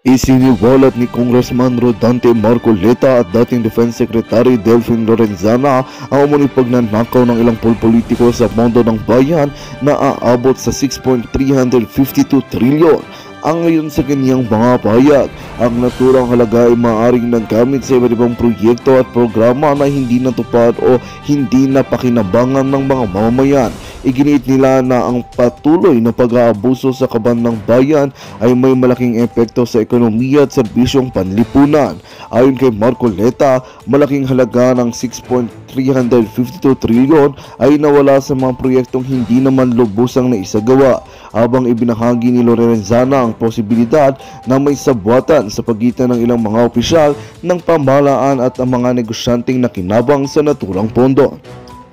Isiniwalat ni Congressman Rodante Marcoleta at dating Defense Secretary Delfin Lorenzana ang umunong pagnanakaw ng ilang politiko sa pondo ng bayan na aabot sa 6.352 trilyon. Ang ngayon sa kanyang mga pahayag, ang naturang halaga ay maaaring naggamit sa iba't ibang proyekto at programa na hindi natupad o hindi napakinabangan ng mga mamamayan. Iginiit nila na ang patuloy na pag-aabuso sa kaban ng bayan ay may malaking epekto sa ekonomiya at serbisyong panlipunan. Ayon kay Marcoleta, malaking halaga ng 6.352 trilyon ay nawala sa mga proyektong hindi naman lubusang naisagawa, habang ibinahagi ni Lorenzana ang posibilidad na may sabwatan sa pagitan ng ilang mga opisyal ng pamahalaan at ang mga negosyanteng nakinabang sa naturang pondo.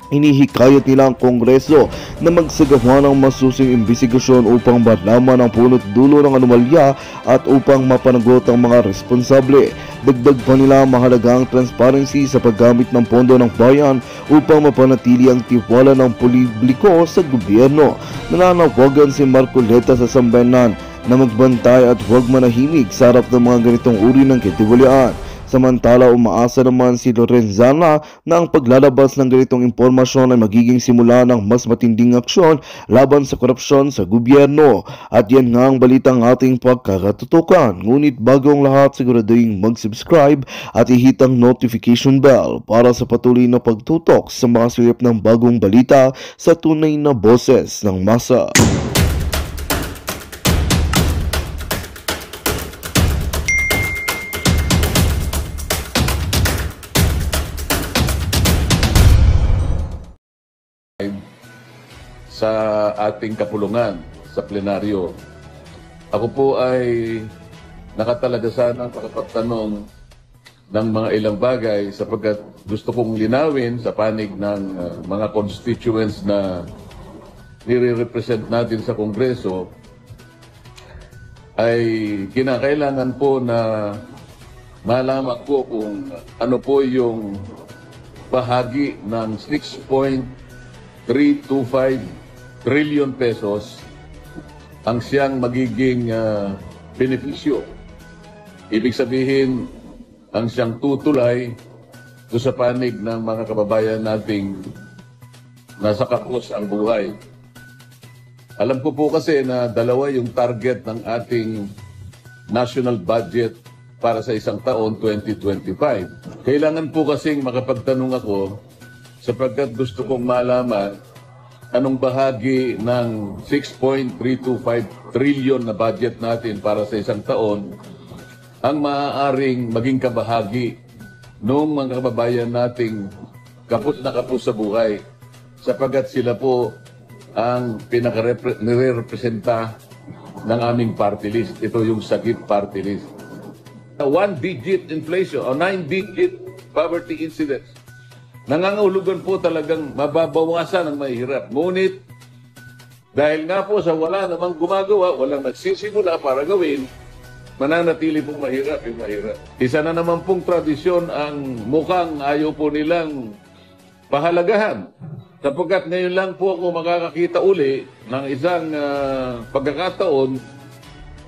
Inihikayat nila ang Kongreso na magsagawa ng masusing imbestigasyon upang malaman ang punot dulo ng anomalya at upang mapanagot ang mga responsable. Dagdag pa nila mahalaga ang transparency sa paggamit ng pondo ng bayan upang mapanatili ang tiwala ng publiko sa gobyerno. Nananawagan si Marcoleta sa sambayanan na magbantay at huwag manahimik sa harap ng mga ganitong uri ng katiwalian. Samantala, umaasa naman si Lorenzana na ang paglalabas ng ganitong impormasyon ay magiging simula ng mas matinding aksyon laban sa korupsyon sa gobyerno. At yan nga ang balitang ating pagkakatutukan. Ngunit bago ang lahat, siguraduhin mag-subscribe at ihit ang notification bell para sa patuloy na pagtutok sa mga silip ng bagong balita sa tunay na boses ng masa. Sa ating kapulungan sa plenaryo. Ako po ay nakatalaga sana ang pagkapagtanong ng mga ilang bagay sapagkat gusto kong linawin sa panig ng mga constituents na nire-represent natin sa Kongreso ay kinakailangan po na malaman ko kung ano po yung bahagi ng 6.325 trillion pesos ang siyang magiging benepisyo. Ibig sabihin, ang siyang tutulay doon sa panig ng mga kababayan nating nasa kapos ang buhay. Alam ko po kasi na dalawa yung target ng ating national budget para sa isang taon, 2025. Kailangan po kasing makapagtanong ako sapagkat gusto kong malaman anong bahagi ng 6.325 trillion na budget natin para sa isang taon ang maaaring maging kabahagi ng mga kababayan nating kapos na kapos sa buhay sapagkat sila po ang pinaka-nire-representa ng aming party list. Ito yung Sagip party list. 1-digit inflation o 9-digit poverty incidence. Nangangahulugan po talagang mababawasan ang mahirap. Ngunit, dahil nga po sa wala namang gumagawa, walang nagsisimula para gawin, mananatili pong mahirap yung mahirap. Isa na naman pong tradisyon ang mukhang ayaw po nilang pahalagahan. Sapagkat ngayon lang po ako makakakita uli ng isang pagkakataon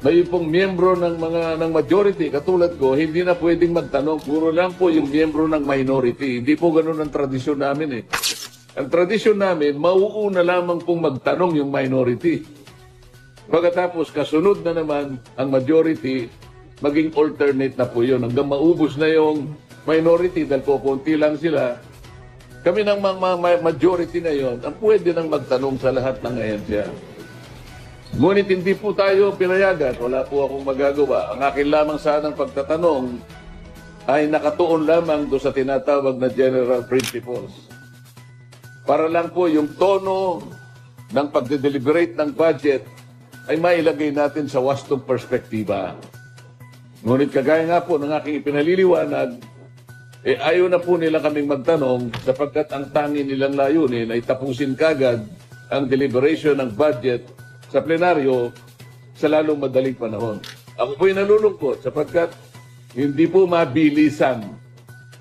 may pong miyembro ng majority katulad ko, hindi na pwedeng magtanong. Puro lang po yung miyembro ng minority. Hindi po ganun ang tradisyon namin eh. Ang tradisyon namin, mauuna lamang pong magtanong yung minority. Pagkatapos, kasunod na naman ang majority, maging alternate na po yun. Hanggang maubos na yung minority dahil po konti lang sila. Kami ng mga majority na yun, ang pwede nang magtanong sa lahat ng ahensya. Ngunit hindi po tayo pinayagan, wala po akong magagawa. Ang akin lamang sanang pagtatanong ay nakatuon lamang doon sa tinatawag na general principles. Para lang po yung tono ng pagde-deliberate ng budget ay mailagay natin sa wastong perspektiba. Ngunit kagaya nga po ng aking ipinaliliwanag, ayaw na po nila kaming magtanong sapagkat ang tangi nilang layunin ay tapusin kagad ang deliberation ng budget sa plenaryo sa lalong madaling panahon. Ako po'y nalulungkot sapagkat hindi po mabilisan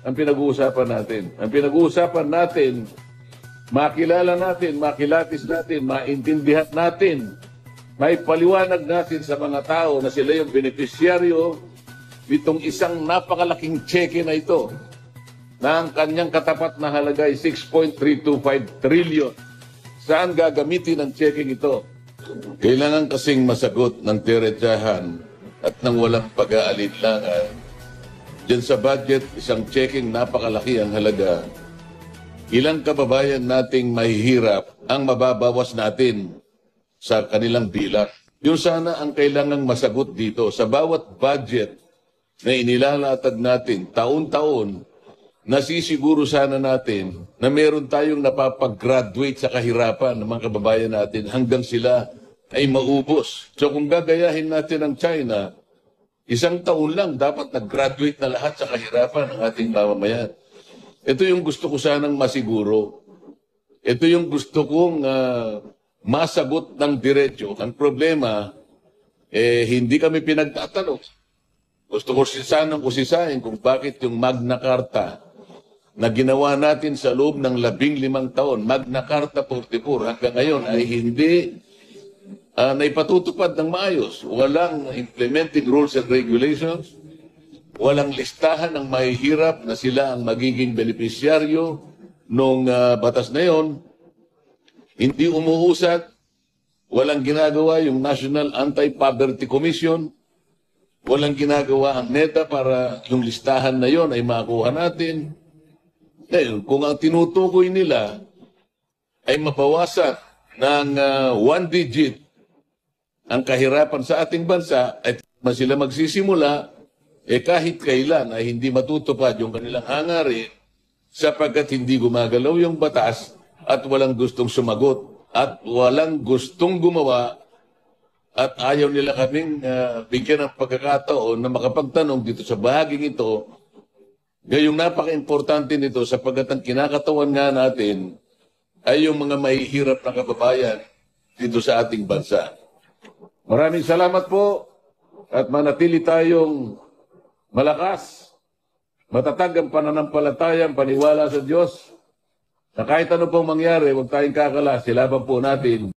ang pinag-uusapan natin. Ang pinag-uusapan natin, makilala natin, makilatis natin, maintindihan natin may paliwanag natin sa mga tao na sila yung benepisyaryo nitong isang napakalaking cheque na ito na ang kanyang katapat na halaga ay 6.325 trillion. Saan gagamitin ang checking ito? Kailangan kasing masagot ng diretsahan at ng walang pag-aalinlangan. Diyan sa budget, isang checking napakalaki ang halaga. Ilang kababayan nating mahihirap ang mababawas natin sa kanilang bilang. Yun sana ang kailangang masagot dito. Sa bawat budget na inilalatag natin taon-taon, nasisiguro sana natin na meron tayong napapag-graduate sa kahirapan ng mga kababayan natin hanggang sila ay maubos. So kung gagayahin natin ang China, isang taon lang dapat nag-graduate na lahat sa kahirapan ng ating mamamayan. Ito yung gusto ko sanang masiguro. Ito yung gusto kong masagot ng diretso. Ang problema, hindi kami pinagtatanong. Gusto ko sanang usisahin kung bakit yung Magna Carta na ginawa natin sa loob ng 15 taon, Magna Carta 44, hanggang ngayon ay hindi naipatutupad ng maayos. Walang implementing rules and regulations, walang listahan ng mahihirap na sila ang magiging benepisyaryo nung batas na yon. Hindi umuusad, walang ginagawa yung National Anti-Poverty Commission, walang ginagawa ang NEDA para yung listahan na yon ay makuha natin. Ngayon, kung ang tinutukoy nila ay mabawasan ng 1 digit ang kahirapan sa ating bansa, at sila magsisimula, kahit kailan ay hindi matutupad yung kanilang hangarin sapagkat hindi gumagalaw yung batas at walang gustong sumagot at walang gustong gumawa at ayaw nila kaming bigyan ng pagkakataon na makapagtanong dito sa bahaging ito. Ngayong napaka-importante nito sapagkat ang kinakatawan nga natin ay yung mga mahihirap na kababayan dito sa ating bansa. Maraming salamat po at manatili tayong malakas, matatag ang pananampalatayang paniwala sa Diyos na kahit ano pong mangyari, huwag tayong kakala, silaban po natin.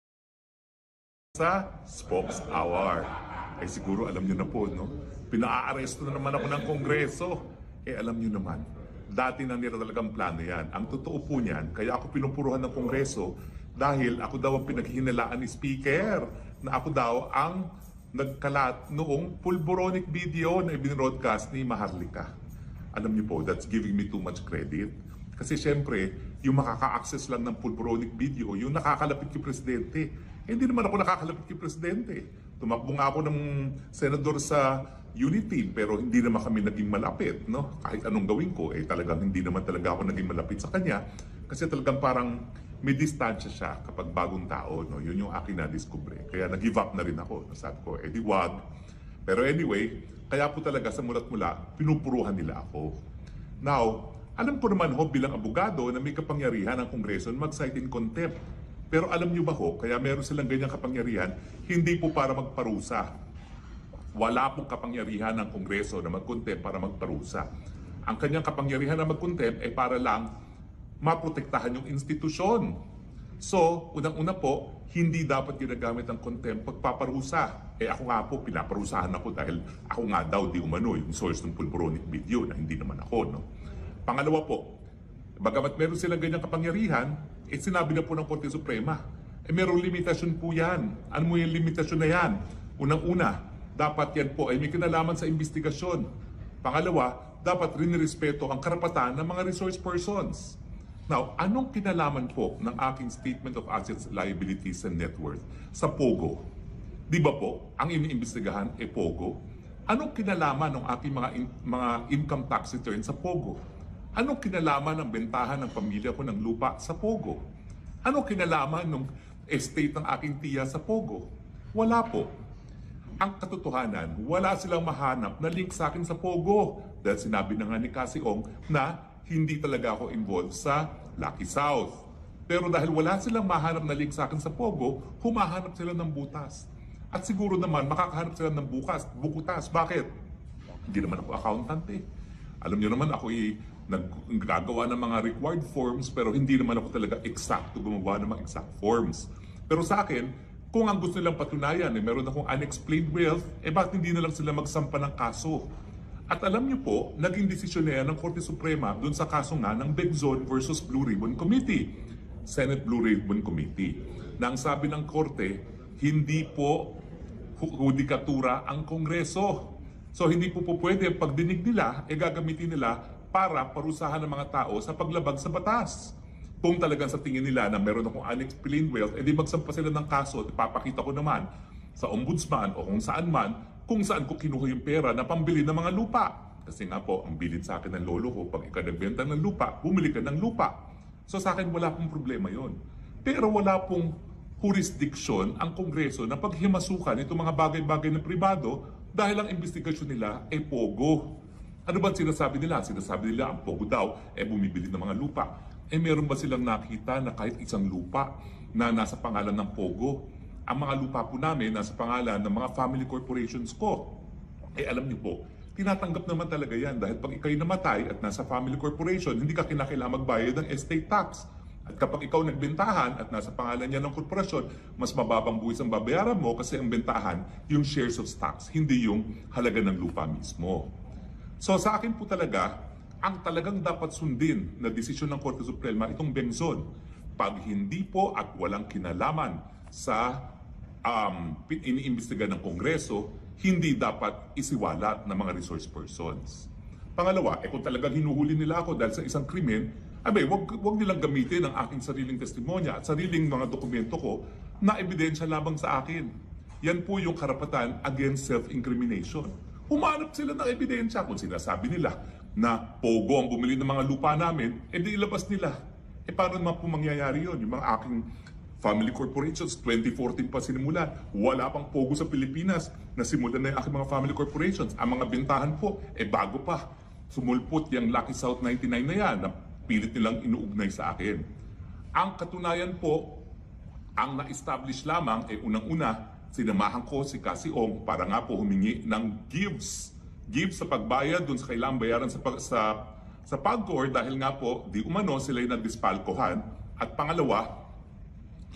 Sa Spokes Hour. Siguro alam nyo na po, no? Pina-aaresto na naman ako ng Kongreso. Alam nyo naman, dati na nila talagang plano yan. Ang totoo po niyan, kaya ako pinupuruhan ng Kongreso dahil ako daw ang pinaghihinalaan ni Speaker na ako daw ang nagkalat noong pulboronic video na ibinroadcast ni Maharlika. Alam niyo po, that's giving me too much credit. Kasi syempre, yung makaka-access lang ng pulboronic video, yung nakakalapit kay Presidente. Hindi naman ako nakakalapit kay Presidente. Tumakbo nga ako ng senador sa Unity, pero hindi naman kami naging malapit, no? Kahit anong gawin ko, talagang hindi naman talaga ako naging malapit sa kanya. Kasi talagang parang may distansya siya kapag bagong tao, no? Yun yung akin na-discover. Kaya nag-give up na rin ako. Sabi ko, di wag. Pero anyway, kaya po talaga sa mulat mula, pinupuruhan nila ako. Now, alam ko naman ho bilang abogado na may kapangyarihan ang Kongreso na mag-cite in contempt. Pero alam nyo ba ho, kaya meron silang ganyang kapangyarihan, hindi po para magparusa. Wala pong kapangyarihan ng Kongreso na mag-contempt para magparusa. Ang kanyang kapangyarihan na mag-contempt ay para lang maprotektahan yung institusyon. So, unang-una po, hindi dapat ginagamit ang contempt pagpaparusa. Ako nga po, pinaparusahan ako dahil ako nga daw di umano yung source ng pulboronic video na hindi naman ako. No? Pangalawa po, bagamat meron silang ganyang kapangyarihan, sinabi na po ng Korte Suprema, merong limitasyon po yan. Ano mo yung limitasyon na yan? Unang-una, dapat yan po ay may kinalaman sa investigasyon. Pangalawa, dapat rin respeto ang karapatan ng mga resource persons. Now, anong kinalaman po ng aking Statement of Assets, Liabilities, and Net Worth sa POGO? Di ba po, ang iniimbestigahan ay POGO? Anong kinalaman ng aking mga income tax return sa POGO? Anong kinalaman ng bentahan ng pamilya ko ng lupa sa POGO? Anong kinalaman ng estate ng aking tiya sa POGO? Wala po. Ang katotohanan, wala silang mahanap na link sa akin sa POGO. Dahil sinabi na nga ni Cassie Ong na hindi talaga ako involved sa Lucky South. Pero dahil wala silang mahanap na link sa akin sa POGO, humahanap sila ng butas. At siguro naman makakahanap sila ng bukutas. Bakit? Hindi naman ako accountant eh. Alam niyo naman ako naggagawa ng mga required forms pero hindi naman ako talaga exact gumawa ng mga exact forms. Pero sa akin, Kung ang gusto nilang patunayan, meron akong unexplained wealth, bakit hindi na lang sila magsampa ng kaso? At alam niyo po, naging desisyon na yan ng Korte Suprema dun sa kaso nga ng Bengzon versus Blue Ribbon Committee, Senate Blue Ribbon Committee, na ang sabi ng Korte, hindi po hudikatura ang Kongreso. So hindi po pwede ang pagdinig nila, gagamitin nila para parusahan ng mga tao sa paglabag sa batas. Kung talagang sa tingin nila na meron akong unexplained wealth, di magsampa sila ng kaso at ipapakita ko naman sa ombudsman o kung saan man, kung saan ko kinuha yung pera na pambili ng mga lupa. Kasi nga po, ang bilin sa akin ng lolo ko, pag ikaw nagbenta ng lupa, bumili ka ng lupa. So sa akin, wala pong problema yon. Pero wala pong jurisdiction ang Kongreso na paghimasukan itong mga bagay-bagay na pribado dahil ang investigasyon nila ay pogo. Ano ba sinasabi nila? Sinasabi nila ang pogo daw bumibili ng mga lupa. Meron ba silang nakita na kahit isang lupa na nasa pangalan ng pogo? Ang mga lupa po namin nasa pangalan ng mga family corporations ko. Alam niyo po, tinatanggap naman talaga yan dahil pag ikaw'y namatay at nasa family corporation, hindi ka kinakailangan magbayad ng estate tax. At kapag ikaw nagbentahan at nasa pangalan niya ng korporasyon, mas mababang buwis ang babayaran mo kasi ang bentahan yung shares of stocks, hindi yung halaga ng lupa mismo. So sa akin po talaga, ang talagang dapat sundin na desisyon ng Korte Suprema itong Bengzon. Pag hindi po at walang kinalaman sa iniimbestiga ng Kongreso, hindi dapat isiwalat ng mga resource persons. Pangalawa, kung talagang hinuhuli nila ako dahil sa isang krimen, wag nilang gamitin ang aking sariling testimonya at sariling mga dokumento ko na ebidensya lamang sa akin. Yan po yung karapatan against self-incrimination. Humanap sila ng ebidensya kung sinasabi nila na pogo ang bumili ng mga lupa namin, di ilabas nila. Paano naman po mangyayari yun? Yung mga aking family corporations, 2014 pa sinimulan. Wala pang pogo sa Pilipinas. Nasimulan na yung aking mga family corporations. Ang mga bentahan po, bago pa. Sumulpot yung Lucky South 99 na yan, na pilit nilang inuugnay sa akin. Ang katunayan po, ang na-establish lamang, unang-una, sinamahan ko si Cassie Ong para nga po humingi ng gives. Gives sa pagbayad dun sa kailangang bayaran sa PAGCOR dahil nga po, di umano sila'y nagdispalkohan. At pangalawa,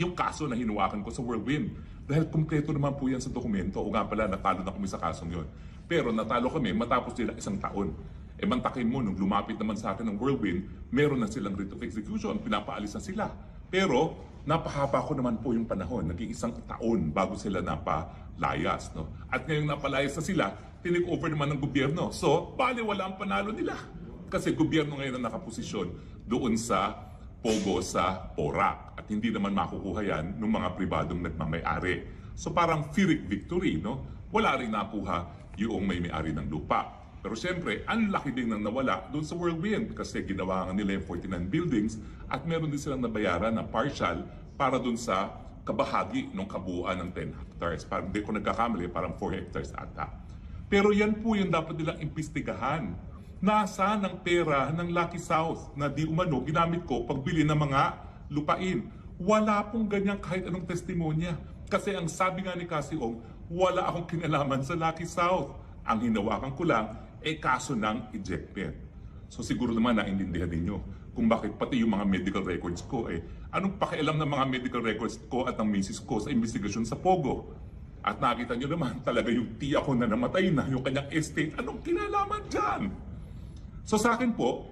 yung kaso na hinuwakan ko sa Whirlwind. Dahil kumpleto naman po yan sa dokumento. O nga pala, natalo na kami sa kasong yon. Pero natalo kami matapos nila 1 taon. Mantakin mo, nung lumapit naman sa akin ng Whirlwind, meron na silang writ of execution, pinapaalis na sila. Pero, napahaba ko naman po yung panahon. Naging 1 taon bago sila napalayas. No? At ngayong napalayas na sila, tinik over naman ng gobyerno. So, bale wala ang panalo nila. Kasi gobyerno ngayon ang nakaposisyon doon sa pogo sa PORAC. At hindi naman makukuha yan ng mga pribadong nagmamay-ari. So parang Pyrrhic victory, no? Wala rin nakuha yung may-ari ng lupa. Pero siyempre, ang laki din nang nawala doon sa Whirlwind kasi ginawa nga nila yung 49 buildings at meron din silang nabayaran na partial para doon sa kabahagi ng kabuuan ng 10 hectares. Parang hindi ko nagkakamali, parang 4 hectares ata. Pero yan po yung dapat nilang imbestigahan. Nasaan ang pera ng Lucky South na di umano ginamit ko pagbili ng mga lupain? Wala pong ganyan kahit anong testimonya. Kasi ang sabi nga ni Cassie Ong, wala akong kinalaman sa Lucky South. Ang hinawakan ko lang kaso ng ejectment. So siguro naman naintindihan ninyo kung bakit pati yung mga medical records ko anong pakialam ng mga medical records ko at ng misis ko sa investigasyon sa Pogo? At nakita nyo naman talaga yung tiya ko na namatay na, yung kanyang estate, anong kinalaman dyan? So sa akin po,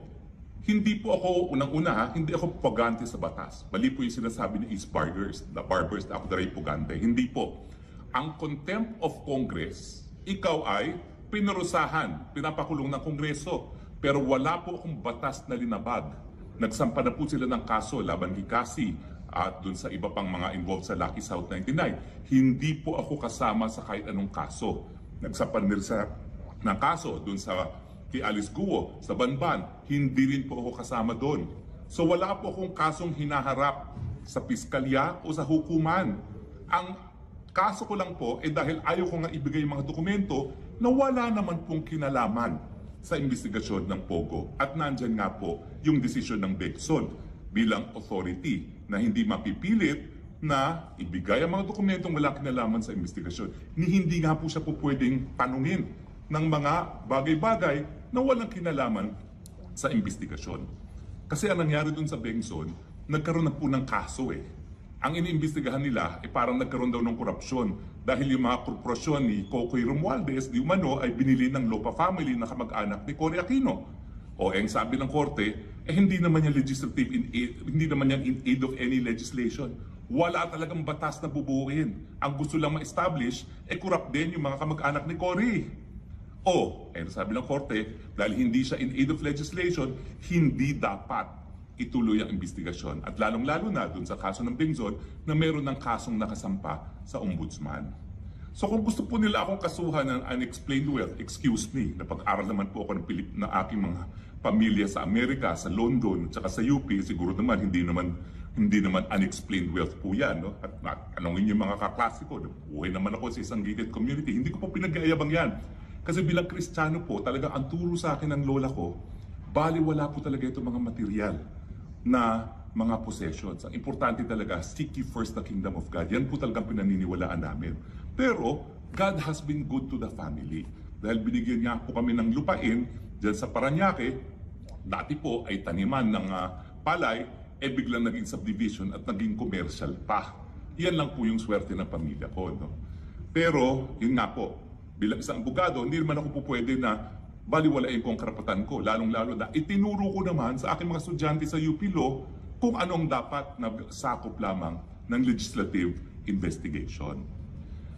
hindi po ako, unang-una hindi ako pugante sa batas. Mali po yung sinasabi ni East Barbers na ako daray pugante. Hindi po. Ang contempt of Congress, ikaw ay pinarusahan, pinapakulong ng Kongreso. Pero wala po akong batas na linabag. Nagsampa na po sila ng kaso laban kay Cassie at dun sa iba pang mga involved sa Lucky South 99. Hindi po ako kasama sa kahit anong kaso. Nagsampa nila ng kaso dun sa kay Alice Guo sa Banban, hindi rin po ako kasama doon. So wala po akong kasong hinaharap sa piskalya o sa hukuman. Ang kaso ko lang po dahil ayaw ko nga ibigay yung mga dokumento na wala naman pong kinalaman sa investigasyon ng Pogo. At nandyan nga po yung desisyon ng Bengzon bilang authority na hindi mapipilit na ibigay ang mga dokumentong wala kinalaman sa investigasyon. Hindi nga po siya po pwedeng tanungin ng mga bagay-bagay na walang kinalaman sa investigasyon. Kasi ang nangyari dun sa Bengzon, nagkaroon na po ng kaso ang iniimbestigahan nila ay parang nagkaroon daw ng korupsyon dahil yung mga korporasyon ni Cocoy Romualdez di umano ay binili ng Lopa family na kamag-anak ni Cory Aquino. O ang sabi ng korte, hindi naman yan legislative in aid, hindi naman yan in aid of any legislation. Wala talagang batas na bubuuin. Ang gusto lang ma-establish, corrupt din yung mga kamag-anak ni Cory. O, sabi ng korte, dahil hindi siya in aid of legislation, hindi dapat ituloy ang investigasyon. At lalong-lalo na dun sa kaso ng Bengzon na meron ng kasong nakasampa sa ombudsman. So kung gusto po nila akong kasuhan ng unexplained wealth, excuse me, napag-aral naman po ako ng aking mga pamilya sa Amerika, sa London, at sa UP, siguro naman hindi naman unexplained wealth po yan. No? At anongin yung mga kaklase ko, buhay naman ako sa isang gated community, hindi ko po pinag-aayabang yan. Kasi bilang Kristiyano po, talagang ang turo sa akin ng lola ko, baliwala po talaga itong mga material na mga possessions. Ang importante talaga, seek ye first the kingdom of God. Yan po talagang pinaniniwalaan namin. Pero, God has been good to the family. Dahil binigyan niya po kami ng lupain dyan sa Parañaque, dati po ay taniman ng palay, biglang naging subdivision at naging commercial pa. Yan lang po yung swerte ng pamilya ko. No? Pero, yun nga po, bilang isang abogado, hindi naman ako po pwede na baliwalain ko ang karapatan ko, lalong-lalo na itinuro ko naman sa aking mga estudyante sa UP Law kung anong dapat na sakop lamang ng legislative investigation.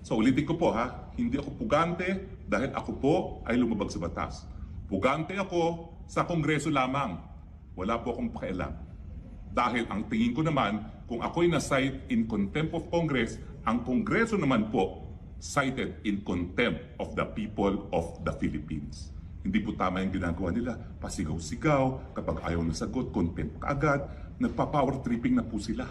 So ulitin ko po hindi ako pugante dahil ako po ay lumabag sa batas. Pugante ako sa Kongreso lamang. Wala po akong pakialam. Dahil ang tingin ko naman, kung ako'y na-cite in contempt of Congress, ang Kongreso naman po cited in contempt of the people of the Philippines. Hindi po tama yung ginagawa nila. Pasigaw-sigaw, kapag ayaw na sagot, contempt kaagad, nagpa-power tripping na po sila.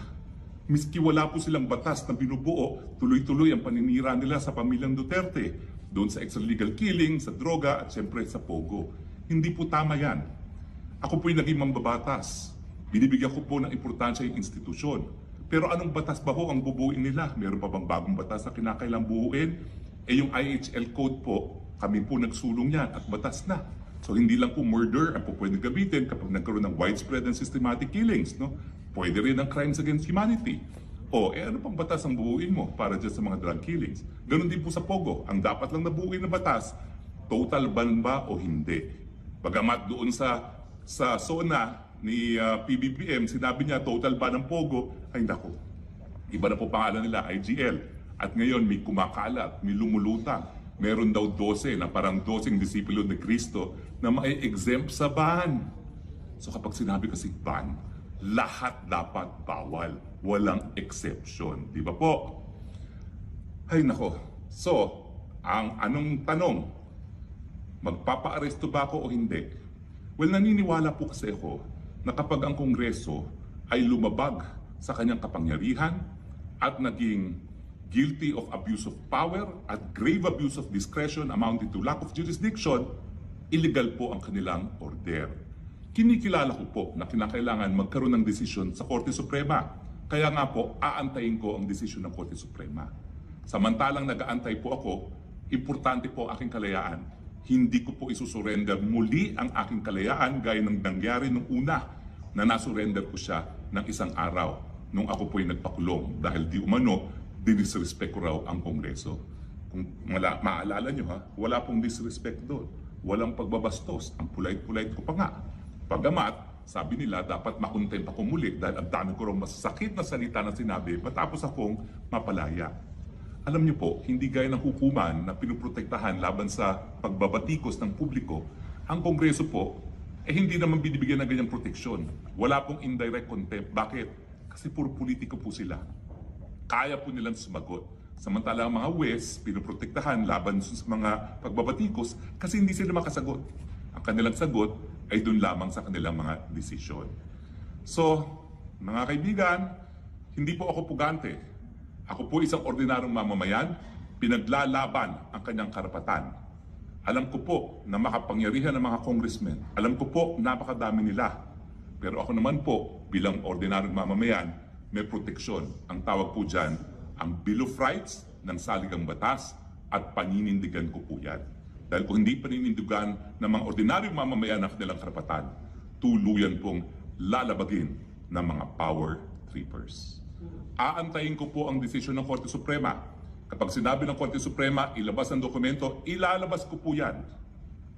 Miski wala po silang batas na binubuo, tuloy-tuloy ang paninira nila sa pamilyang Duterte, doon sa extralegal killing, sa droga, at siyempre sa pogo. Hindi po tama yan. Ako po'y naging mambabatas. Binibigyan ko po ng importansya yung institusyon. Pero anong batas ba ho ang bubuin nila? Meron pa bang bagong batas na kinakailang buuin? Yung IHL code po, kami po nagsulong yan at batas na. So hindi lang po murder ang po pwede gamitin kapag nagkaroon ng widespread and systematic killings. No? Pwede rin ang crimes against humanity. O ano pang batas ang buuin mo para dyan sa mga drug killings? Ganon din po sa Pogo. Ang dapat lang nabuuin na batas, total ban ba o hindi? Bagamat doon sa SONA ni PBBM, sinabi niya total ban ng Pogo, ay nako. Iba na po pangalan nila, IGL. At ngayon may kumakalat, may lumulutang. Meron daw 12 na parang 12 disipulo ni Kristo na mai-exempt sa ban. So kapag sinabi kasi ban, lahat dapat bawal. Walang exception. Di ba po? Ay nako. So, ang anong tanong? Magpapa-aresto ba ako o hindi? Well, naniniwala po kasi ako na kapag ang Kongreso ay lumabag sa kanyang kapangyarihan at naging guilty of abuse of power at grave abuse of discretion amounting to lack of jurisdiction, illegal po ang kanilang order. Kinikilala ko po na kinakailangan magkaroon ng desisyon sa Korte Suprema. Kaya nga po, aantayin ko ang desisyon ng Korte Suprema. Samantalang nag-aantay po ako, importante po aking kalayaan. Hindi ko po isusurrender muli ang aking kalayaan gaya ng nangyari nung una na nasurrender ko siya ng isang araw nung ako po'y nagpakulong dahil di umano dinisrespect ko raw ang Kongreso. Kung maalala nyo wala pong disrespect doon. Walang pagbabastos. Ang polite-polite ko pa nga. Pagamat, sabi nila dapat makontent ako muli dahil ang dami ko raw masasakit na salita na sinabi matapos akong mapalaya. Alam niyo po, hindi gaya ng hukuman na pinuprotektahan laban sa pagbabatikos ng publiko, ang Kongreso po, hindi naman binibigyan ng ganyang proteksyon. Wala pong indirect contempt. Bakit? Kasi puro politiko po sila. Kaya po nilang sumagot. Samantala ang mga West, pinuprotektahan laban sa mga pagbabatikos kasi hindi sila makasagot. Ang kanilang sagot ay doon lamang sa kanilang mga desisyon. So, mga kaibigan, hindi po ako pugante. Ako po isang ordinaryong mamamayan, pinaglalaban ang kanyang karapatan. Alam ko po na makapangyarihan ng mga congressmen. Alam ko po napakadami nila. Pero ako naman po, bilang ordinaryong mamamayan, may proteksyon. Ang tawag po dyan, ang Bill of Rights ng saligang batas at paninindigan ko po yan. Dahil kung hindi paninindigan ng mga ordinaryong mamamayan ng kanilang karapatan, tuluyan pong lalabagin ng mga power trippers. Aantayin ko po ang desisyon ng Korte Suprema. Kapag sinabi ng Korte Suprema, ilabas ang dokumento, ilalabas ko po yan.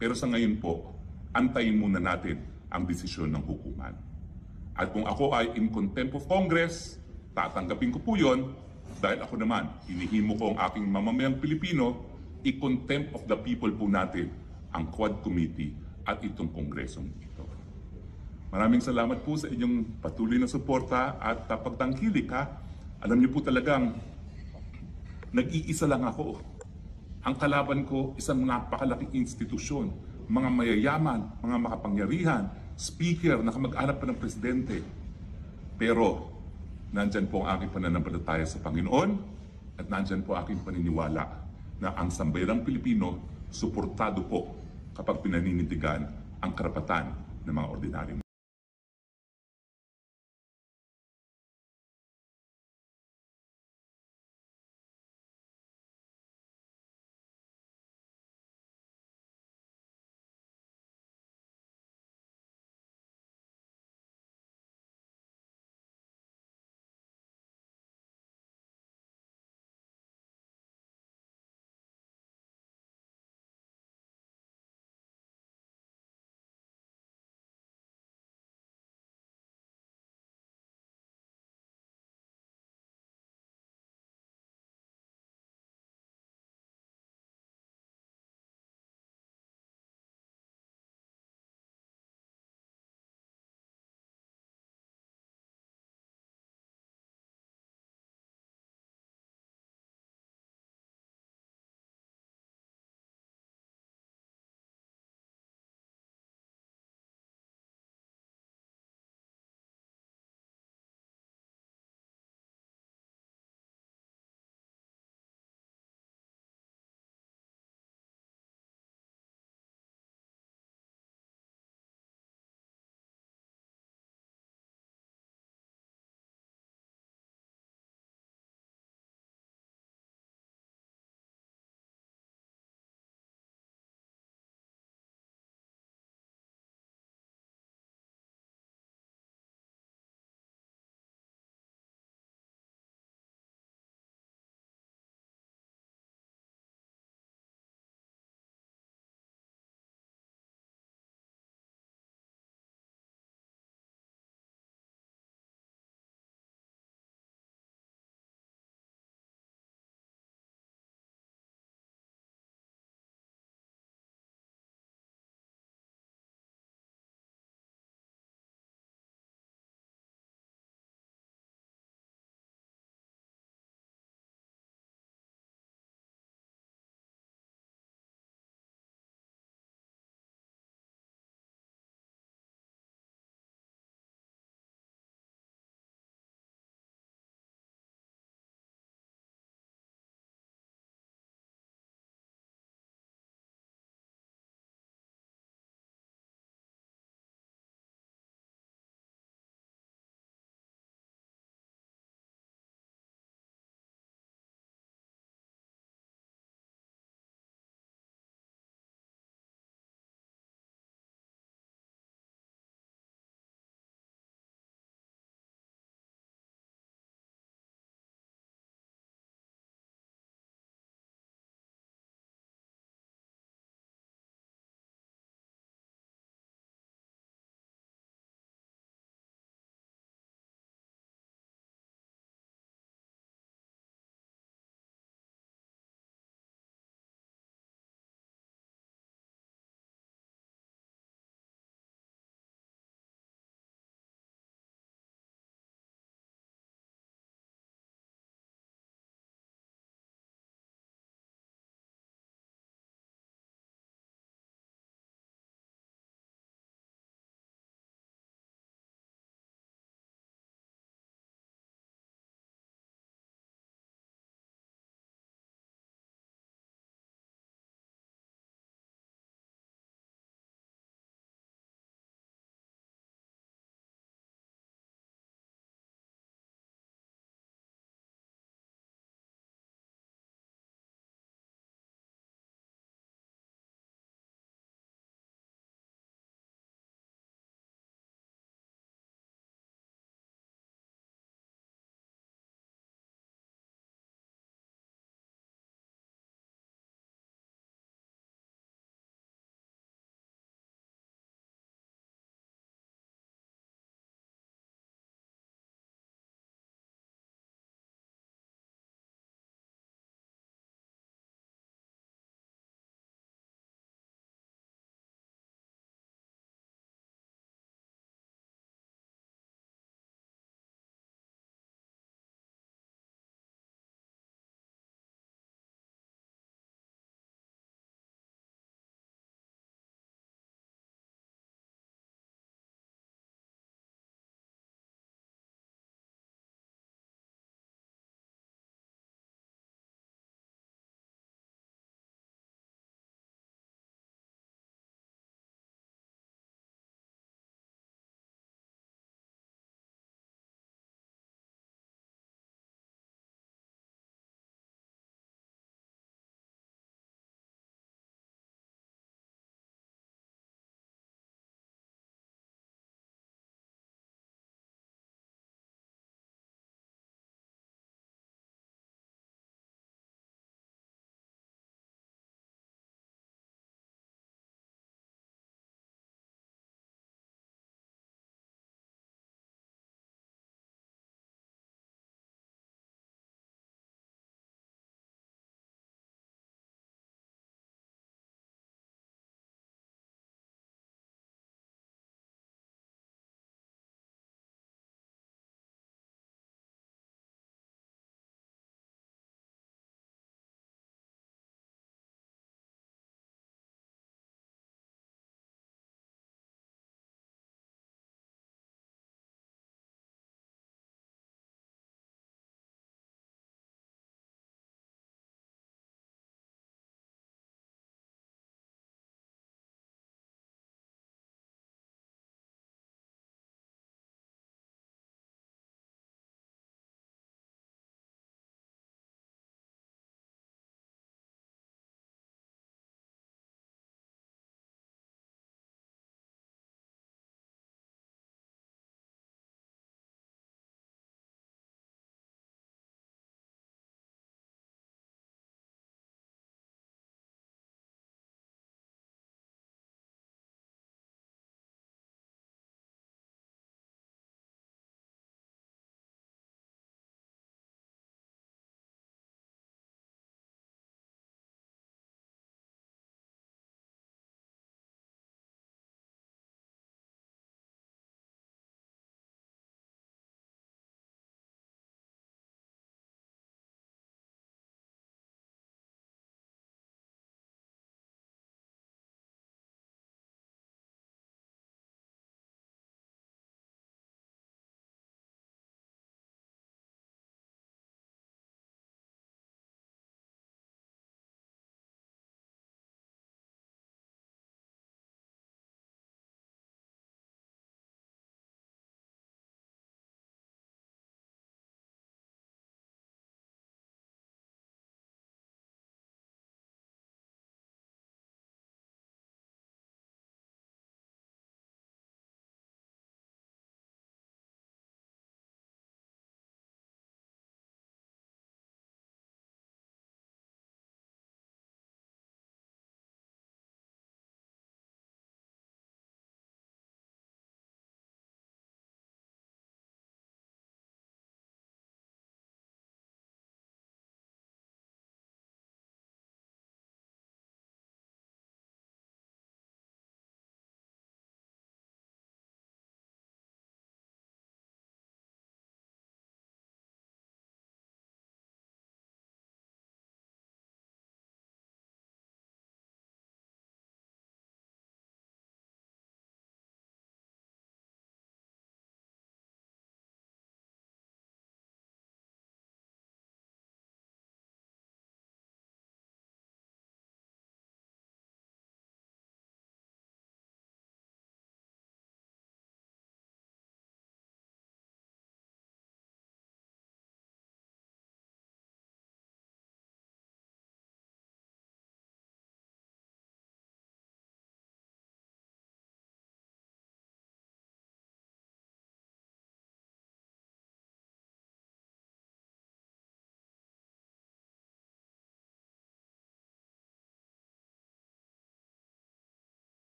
Pero sa ngayon po, antayin muna natin ang desisyon ng hukuman. At kung ako ay in contempt of Congress, tatanggapin ko po yon dahil ako naman, hinihimo ko ang aking mamamayang Pilipino, i-contempt of the people po natin ang Quad Committee at itong Kongresong ito. Maraming salamat po sa inyong patuloy na suporta at pagtangkilik ha. Alam niyo po talagang nag-iisa lang ako. Ang kalaban ko isang napakalaking institusyon, mga mayayaman, mga makapangyarihan, speaker na kamag-anak pa ng presidente. Pero nandyan po ang aking pananampalataya sa Panginoon at nandyan po aking paniniwala na ang sambayang Pilipino suportado po kapag pinaninindigan ang karapatan ng mga ordinaryong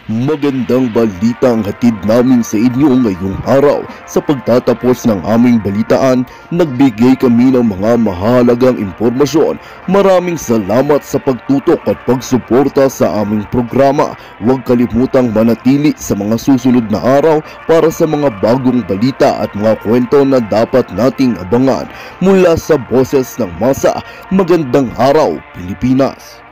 Magandang balita ang hatid namin sa inyo ngayong araw. Sa pagtatapos ng aming balitaan, nagbigay kami ng mga mahalagang impormasyon. Maraming salamat sa pagtutok at pagsuporta sa aming programa. Huwag kalimutang manatili sa mga susunod na araw para sa mga bagong balita at mga kwento na dapat nating abangan. Mula sa Boses ng Masa, magandang araw Pilipinas!